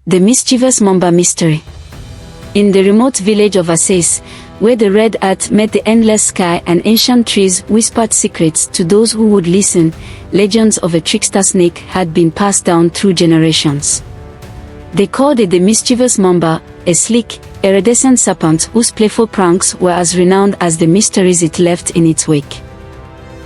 The Mischievous Mamba Mystery. In the remote village of Assace, where the red earth met the endless sky and ancient trees whispered secrets to those who would listen, legends of a trickster snake had been passed down through generations. They called it the Mischievous Mamba, a sleek, iridescent serpent whose playful pranks were as renowned as the mysteries it left in its wake.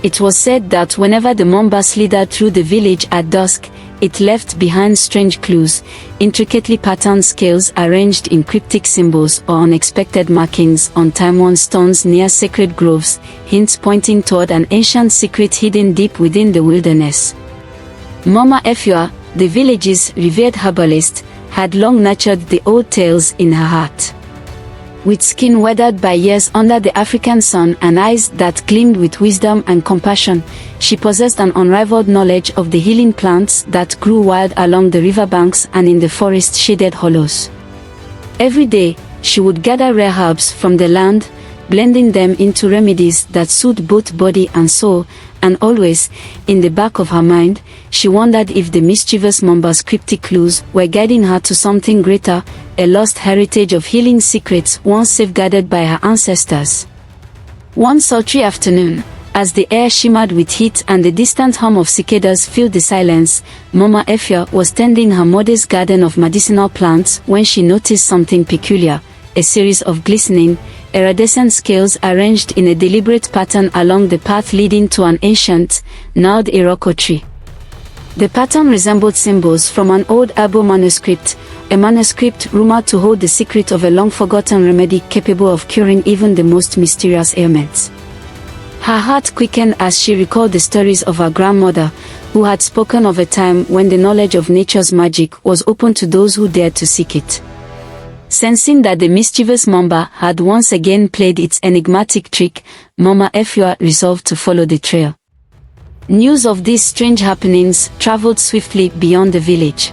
It was said that whenever the Mamba slithered through the village at dusk, it left behind strange clues, intricately patterned scales arranged in cryptic symbols or unexpected markings on time-worn stones near sacred groves, hints pointing toward an ancient secret hidden deep within the wilderness. Mama Efua, the village's revered herbalist, had long nurtured the old tales in her heart. With skin weathered by years under the African sun and eyes that gleamed with wisdom and compassion, she possessed an unrivaled knowledge of the healing plants that grew wild along the riverbanks and in the forest-shaded hollows. Every day, she would gather rare herbs from the land, blending them into remedies that soothed both body and soul, and always, in the back of her mind, she wondered if the mischievous Mamba's cryptic clues were guiding her to something greater, a lost heritage of healing secrets once safeguarded by her ancestors. One sultry afternoon, as the air shimmered with heat and the distant hum of cicadas filled the silence, Mama Efua was tending her modest garden of medicinal plants when she noticed something peculiar, a series of glistening, iridescent scales arranged in a deliberate pattern along the path leading to an ancient, gnarled iroko tree. The pattern resembled symbols from an old herbal manuscript, a manuscript rumored to hold the secret of a long-forgotten remedy capable of curing even the most mysterious ailments. Her heart quickened as she recalled the stories of her grandmother, who had spoken of a time when the knowledge of nature's magic was open to those who dared to seek it. Sensing that the mischievous Mamba had once again played its enigmatic trick, Mama Efua resolved to follow the trail. News of these strange happenings traveled swiftly beyond the village.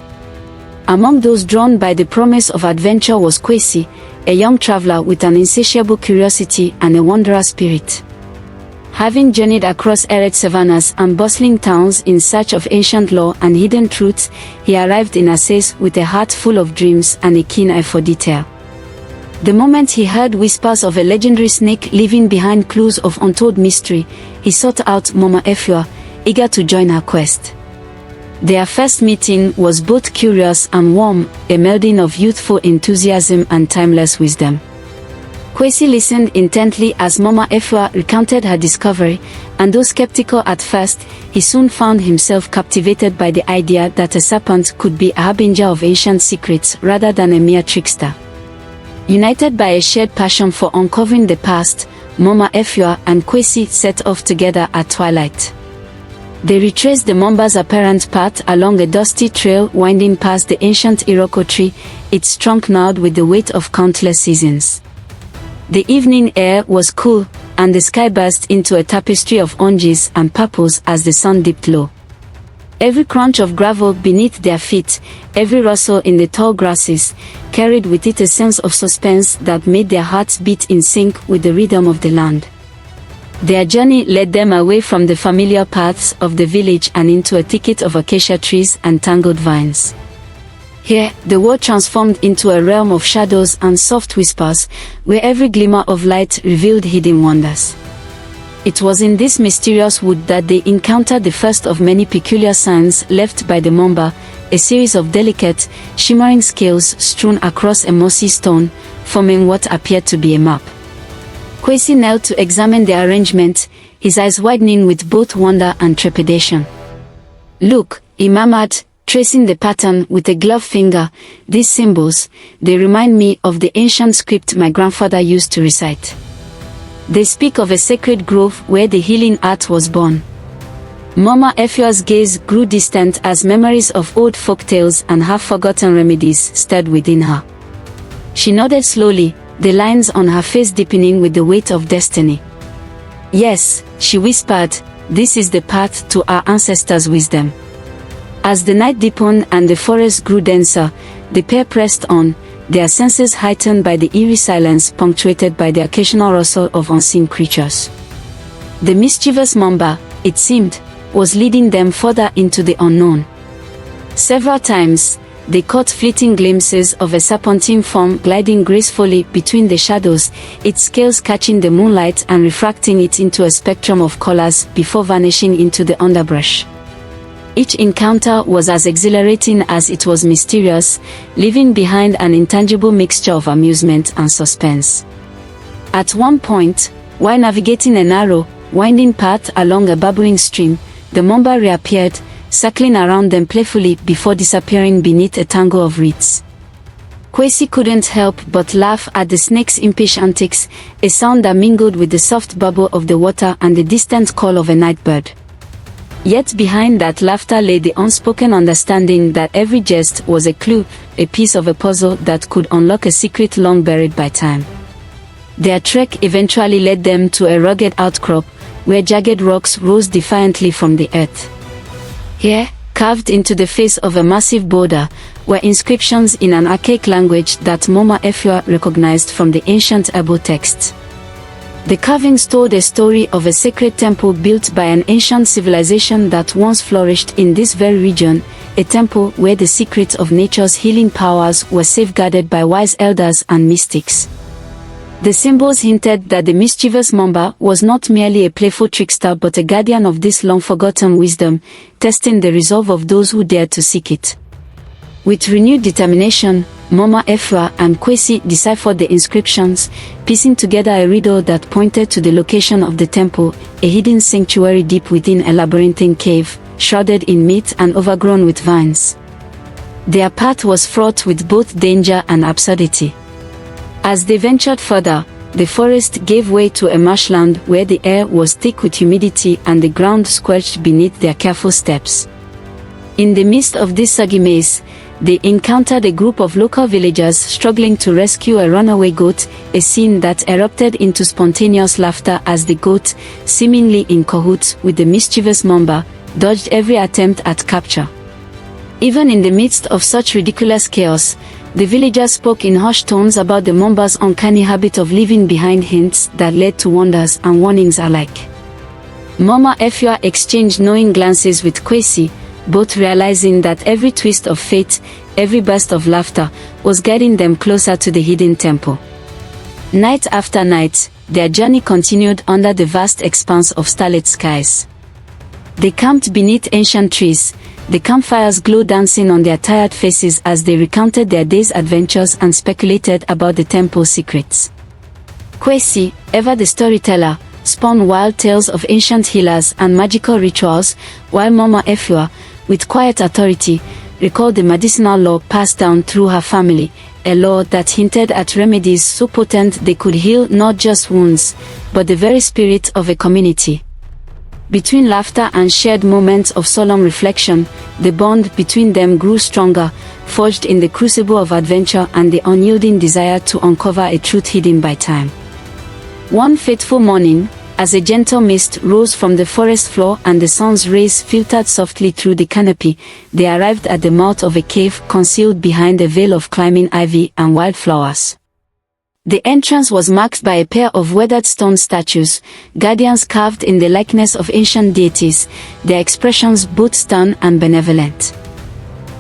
Among those drawn by the promise of adventure was Kwesi, a young traveler with an insatiable curiosity and a wanderer spirit. Having journeyed across arid savannas and bustling towns in search of ancient lore and hidden truths, he arrived in Assace with a heart full of dreams and a keen eye for detail. The moment he heard whispers of a legendary snake leaving behind clues of untold mystery, he sought out Mama Efua, eager to join her quest. Their first meeting was both curious and warm, a melding of youthful enthusiasm and timeless wisdom. Kwesi listened intently as Mama Efua recounted her discovery, and though skeptical at first, he soon found himself captivated by the idea that a serpent could be a harbinger of ancient secrets rather than a mere trickster. United by a shared passion for uncovering the past, Mama Efua and Kwesi set off together at twilight. They retraced the Mamba's apparent path along a dusty trail winding past the ancient iroko tree, its trunk gnarled with the weight of countless seasons. The evening air was cool, and the sky burst into a tapestry of oranges and purples as the sun dipped low. Every crunch of gravel beneath their feet, every rustle in the tall grasses, carried with it a sense of suspense that made their hearts beat in sync with the rhythm of the land. Their journey led them away from the familiar paths of the village and into a thicket of acacia trees and tangled vines. Here, the world transformed into a realm of shadows and soft whispers, where every glimmer of light revealed hidden wonders. It was in this mysterious wood that they encountered the first of many peculiar signs left by the Mamba, a series of delicate, shimmering scales strewn across a mossy stone, forming what appeared to be a map. Kwesi knelt to examine the arrangement, his eyes widening with both wonder and trepidation. "Look," he murmured, tracing the pattern with a gloved finger, "these symbols, they remind me of the ancient script my grandfather used to recite. They speak of a sacred grove where the healing art was born." Mama Efua's gaze grew distant as memories of old folk tales and half-forgotten remedies stirred within her. She nodded slowly, the lines on her face deepening with the weight of destiny. "Yes," she whispered, "this is the path to our ancestors' wisdom." As the night deepened and the forest grew denser, the pair pressed on, their senses heightened by the eerie silence punctuated by the occasional rustle of unseen creatures. The mischievous Mamba, it seemed, was leading them further into the unknown. Several times, they caught fleeting glimpses of a serpentine form gliding gracefully between the shadows, its scales catching the moonlight and refracting it into a spectrum of colors before vanishing into the underbrush. Each encounter was as exhilarating as it was mysterious, leaving behind an intangible mixture of amusement and suspense. At one point, while navigating a narrow, winding path along a bubbling stream, the mamba reappeared, circling around them playfully before disappearing beneath a tangle of reeds. Kwesi couldn't help but laugh at the snake's impish antics, a sound that mingled with the soft bubble of the water and the distant call of a night bird. Yet behind that laughter lay the unspoken understanding that every jest was a clue, a piece of a puzzle that could unlock a secret long buried by time. Their trek eventually led them to a rugged outcrop, where jagged rocks rose defiantly from the earth. Here, carved into the face of a massive boulder, were inscriptions in an archaic language that Mama Efua recognized from the ancient herbal texts. The carvings told a story of a sacred temple built by an ancient civilization that once flourished in this very region, a temple where the secrets of nature's healing powers were safeguarded by wise elders and mystics. The symbols hinted that the mischievous mamba was not merely a playful trickster but a guardian of this long-forgotten wisdom, testing the resolve of those who dared to seek it. With renewed determination, Mama Efua and Kwesi deciphered the inscriptions, piecing together a riddle that pointed to the location of the temple, a hidden sanctuary deep within a labyrinthine cave, shrouded in myth and overgrown with vines. Their path was fraught with both danger and absurdity. As they ventured further, the forest gave way to a marshland where the air was thick with humidity and the ground squelched beneath their careful steps. In the midst of this soggy maze, they encountered a group of local villagers struggling to rescue a runaway goat, a scene that erupted into spontaneous laughter as the goat, seemingly in cahoots with the mischievous mamba, dodged every attempt at capture. Even in the midst of such ridiculous chaos, the villagers spoke in hushed tones about the mamba's uncanny habit of leaving behind hints that led to wonders and warnings alike. Mama Efua exchanged knowing glances with Kwesi, both realizing that every twist of fate, every burst of laughter, was guiding them closer to the hidden temple. Night after night, their journey continued under the vast expanse of starlit skies. They camped beneath ancient trees, the campfires glow dancing on their tired faces as they recounted their day's adventures and speculated about the temple's secrets. Kwesi, ever the storyteller, spun wild tales of ancient healers and magical rituals, while Mama Efua, with quiet authority, recalled the medicinal lore passed down through her family, a lore that hinted at remedies so potent they could heal not just wounds, but the very spirit of a community. Between laughter and shared moments of solemn reflection, the bond between them grew stronger, forged in the crucible of adventure and the unyielding desire to uncover a truth hidden by time. One fateful morning, as a gentle mist rose from the forest floor and the sun's rays filtered softly through the canopy, they arrived at the mouth of a cave concealed behind a veil of climbing ivy and wildflowers. The entrance was marked by a pair of weathered stone statues, guardians carved in the likeness of ancient deities, their expressions both stern and benevolent.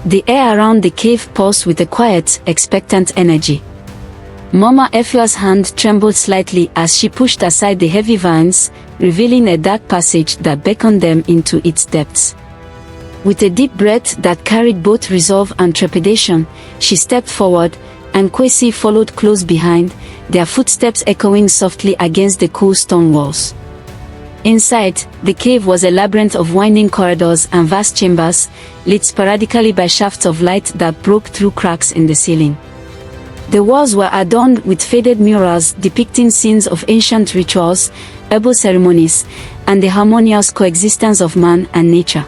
The air around the cave pulsed with a quiet, expectant energy. Mama Efua's hand trembled slightly as she pushed aside the heavy vines, revealing a dark passage that beckoned them into its depths. With a deep breath that carried both resolve and trepidation, she stepped forward, and Kwesi followed close behind, their footsteps echoing softly against the cool stone walls. Inside, the cave was a labyrinth of winding corridors and vast chambers, lit sporadically by shafts of light that broke through cracks in the ceiling. The walls were adorned with faded murals depicting scenes of ancient rituals, herbal ceremonies, and the harmonious coexistence of man and nature.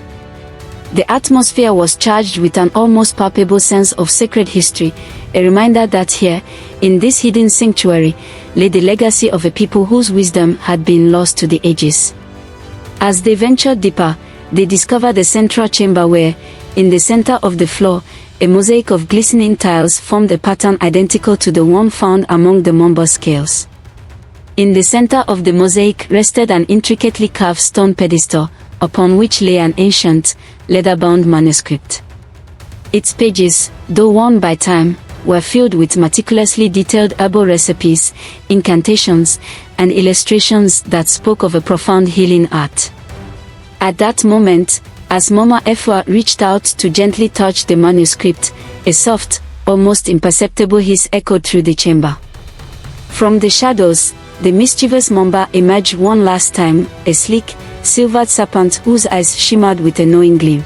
The atmosphere was charged with an almost palpable sense of sacred history, a reminder that here, in this hidden sanctuary, lay the legacy of a people whose wisdom had been lost to the ages. As they ventured deeper, they discovered the central chamber where, in the center of the floor, a mosaic of glistening tiles formed a pattern identical to the one found among the mamba scales. In the center of the mosaic rested an intricately carved stone pedestal, upon which lay an ancient, leather-bound manuscript. Its pages, though worn by time, were filled with meticulously detailed herbal recipes, incantations, and illustrations that spoke of a profound healing art. At that moment, as Mama Efua reached out to gently touch the manuscript, a soft, almost imperceptible hiss echoed through the chamber. From the shadows, the mischievous Mamba emerged one last time, a sleek, silvered serpent whose eyes shimmered with a knowing gleam.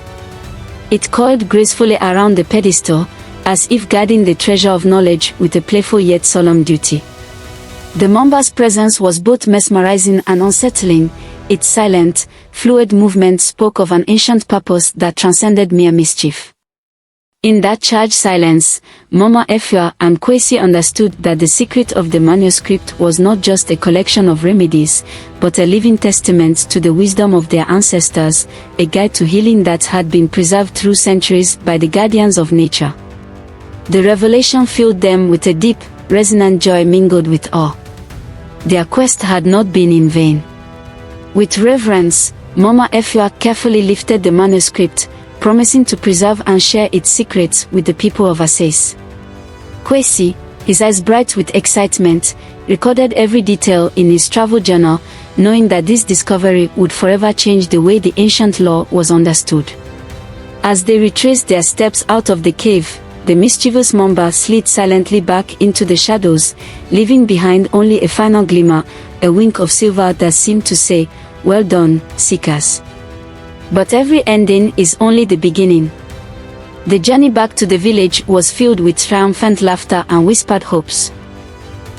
It coiled gracefully around the pedestal, as if guarding the treasure of knowledge with a playful yet solemn duty. The Mamba's presence was both mesmerizing and unsettling. Its silent, fluid movement spoke of an ancient purpose that transcended mere mischief. In that charged silence, Mama Efua and Kwesi understood that the secret of the manuscript was not just a collection of remedies, but a living testament to the wisdom of their ancestors, a guide to healing that had been preserved through centuries by the guardians of nature. The revelation filled them with a deep, resonant joy mingled with awe. Their quest had not been in vain. With reverence, Mama Efua carefully lifted the manuscript, promising to preserve and share its secrets with the people of Assays. Kwesi, his eyes bright with excitement, recorded every detail in his travel journal, knowing that this discovery would forever change the way the ancient lore was understood. As they retraced their steps out of the cave, the mischievous Mamba slid silently back into the shadows, leaving behind only a final glimmer, a wink of silver that seemed to say, "Well done, seekers." But every ending is only the beginning. The journey back to the village was filled with triumphant laughter and whispered hopes.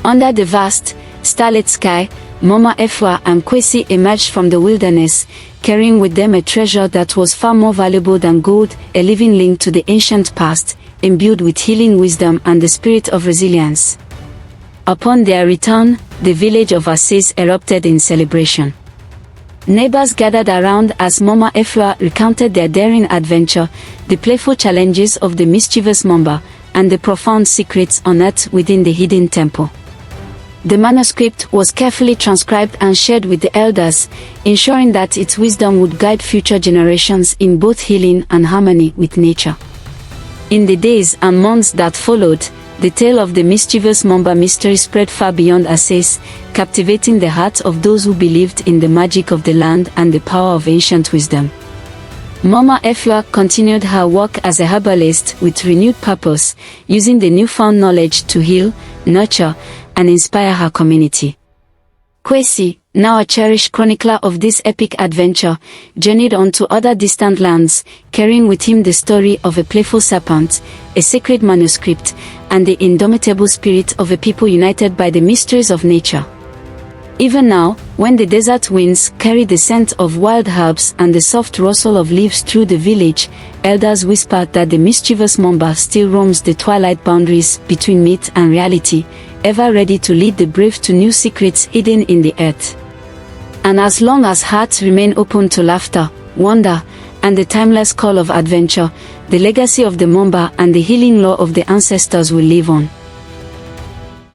Under the vast, starlit sky, Mama Efua and Kwesi emerged from the wilderness, carrying with them a treasure that was far more valuable than gold, a living link to the ancient past, imbued with healing wisdom and the spirit of resilience. Upon their return, the village of Assays erupted in celebration. Neighbors gathered around as Mama Efua recounted their daring adventure, the playful challenges of the mischievous Mamba, and the profound secrets unearthed within the hidden temple. The manuscript was carefully transcribed and shared with the elders, ensuring that its wisdom would guide future generations in both healing and harmony with nature. In the days and months that followed, the tale of the Mischievous Mamba Mystery spread far beyond Assays, captivating the hearts of those who believed in the magic of the land and the power of ancient wisdom. Mama Efua continued her work as a herbalist with renewed purpose, using the newfound knowledge to heal, nurture, and inspire her community. Kwesi, now a cherished chronicler of this epic adventure, journeyed on to other distant lands, carrying with him the story of a playful serpent, a sacred manuscript, and the indomitable spirit of a people united by the mysteries of nature. Even now, when the desert winds carry the scent of wild herbs and the soft rustle of leaves through the village, elders whisper that the mischievous Mamba still roams the twilight boundaries between myth and reality, ever ready to lead the brave to new secrets hidden in the earth. And as long as hearts remain open to laughter, wonder, and the timeless call of adventure, the legacy of the Mamba and the healing law of the ancestors will live on.